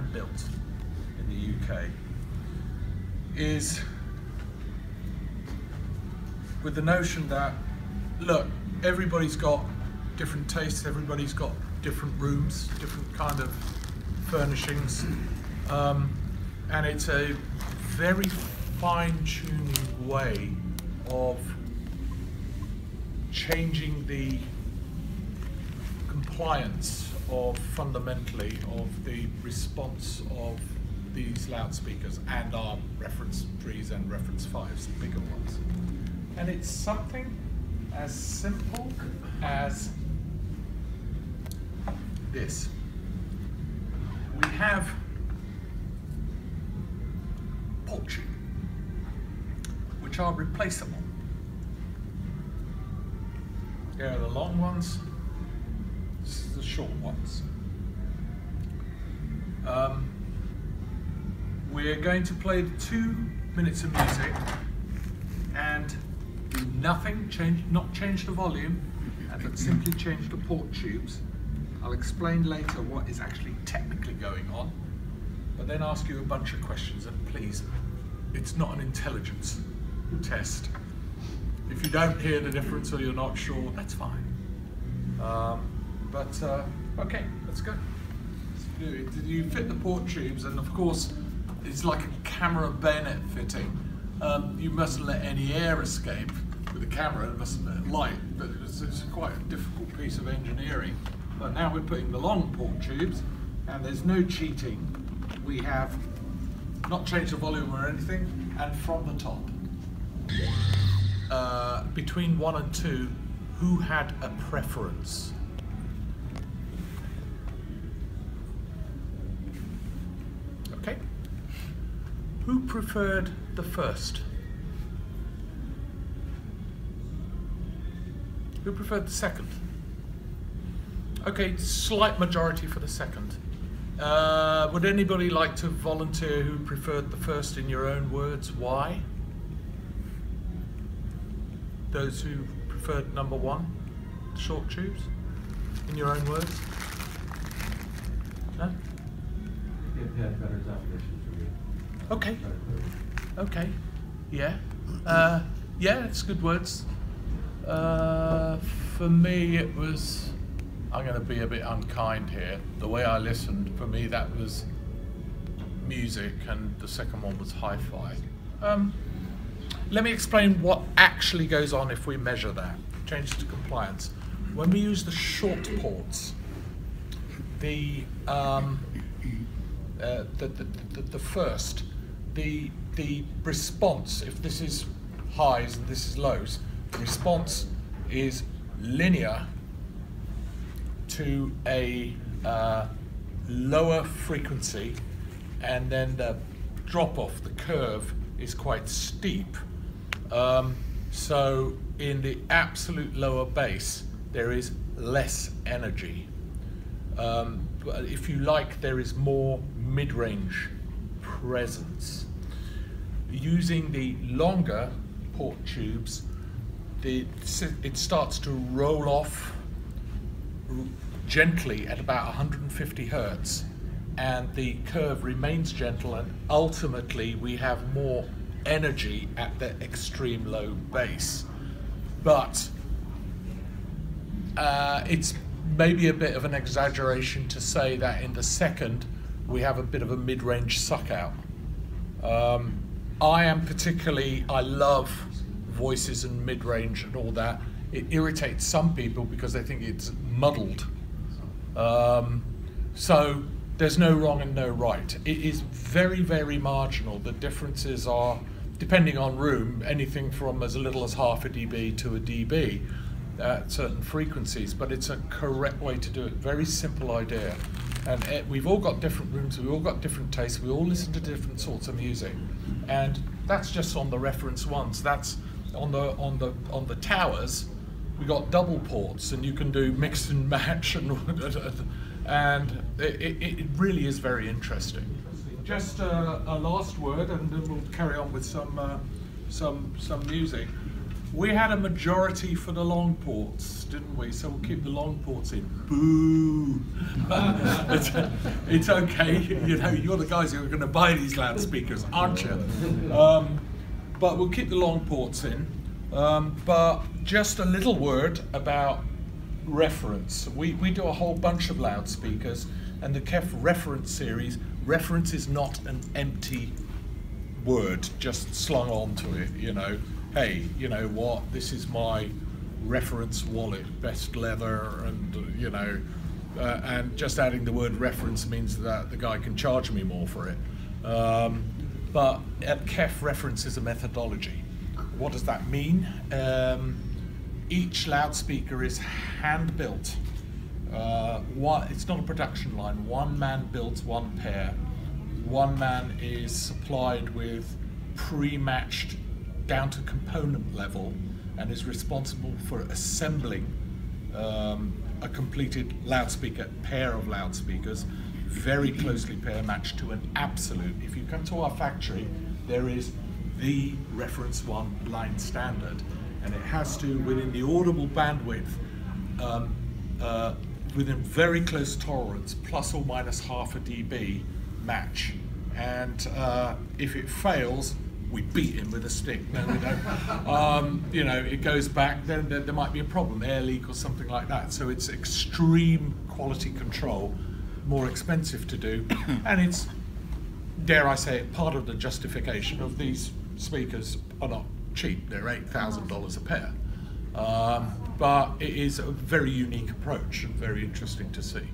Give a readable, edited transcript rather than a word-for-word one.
hand-built in the UK, is with the notion that, look, everybody's got different tastes, everybody's got different rooms, different kind of furnishings, and it's a very fine-tuning way of changing the compliance of fundamentally of the response of these loudspeakers and our reference 3s and reference 5s, the bigger ones. And it's something as simple as this. We have port tube, which are replaceable. Here are the long ones, this is the short ones. We're going to play 2 minutes of music and do nothing, not change the volume, but simply change the port tubes. I'll explain later what is actually technically going on, but then ask you a bunch of questions, and please, it's not an intelligence test. If you don't hear the difference or you're not sure, that's fine. Okay, let's go. You fit the port tubes, and of course, it's like a camera bayonet fitting. You mustn't let any air escape with the camera, it mustn't let light, but it's quite a difficult piece of engineering. But now we're putting the long port tubes, and there's no cheating. We have not changed the volume or anything, and from the top. Between 1 and 2, who had a preference? Okay. Who preferred the first? Who preferred the second? Okay, slight majority for the second. Would anybody like to volunteer who preferred the first in your own words? Why? Those who preferred number 1, short tubes, in your own words? No? It had better definition for me. Okay. Okay. Yeah. Yeah, it's good words. For me, it was, I'm going to be a bit unkind here. The way I listened, for me, that was music, and the second one was hi-fi. Let me explain what actually goes on if we measure that. Change to compliance. When we use the short ports, the first, the response, if this is highs and this is lows, the response is linear to a lower frequency, and then the drop off, the curve, is quite steep. So in the absolute lower bass, there is less energy. But if you like, there is more mid-range presence. Using the longer port tubes, it starts to roll off gently at about 150 hertz, and the curve remains gentle, and ultimately we have more energy at the extreme low bass. But it's maybe a bit of an exaggeration to say that in the second we have a bit of a mid-range suck out. I love voices and mid-range and all that. It irritates some people because they think it's muddled. So there's no wrong and no right. It is very, very marginal. The differences are, depending on room, anything from as little as half a dB to a dB at certain frequencies, but it's a correct way to do it. Very simple idea. And we've all got different rooms, we've all got different tastes, we all listen to different sorts of music. And that's just on the reference ones. That's on the towers, we got double ports, and you can do mix and match, and it really is very interesting. Just a last word, and then we'll carry on with some music. We had a majority for the long ports, didn't we? So we'll keep the long ports in. Boo! It's okay, you know, you're the guys who are going to buy these loudspeakers, aren't you? But we'll keep the long ports in. But just a little word about reference. We do a whole bunch of loudspeakers, and the KEF reference series, reference is not an empty word just slung onto it, you know. Hey, you know what, this is my reference wallet, best leather, and you know, and just adding the word reference means that the guy can charge me more for it. But at KEF, reference is a methodology. What does that mean? Each loudspeaker is hand built. It's not a production line. One man builds one pair. One man is supplied with pre-matched down to component level and is responsible for assembling a completed loudspeaker, pair of loudspeakers, very closely pair matched to an absolute. If you come to our factory, there is the reference one line standard, and it has to, within the audible bandwidth, within very close tolerance, plus or minus half a dB, match. And if it fails, we beat him with a stick. No, we don't. You know, it goes back, then there might be a problem, air leak or something like that. So it's extreme quality control, more expensive to do, and it's, dare I say it, part of the justification of these speakers are not cheap. They're $8,000 a pair. But it is a very unique approach and very interesting to see.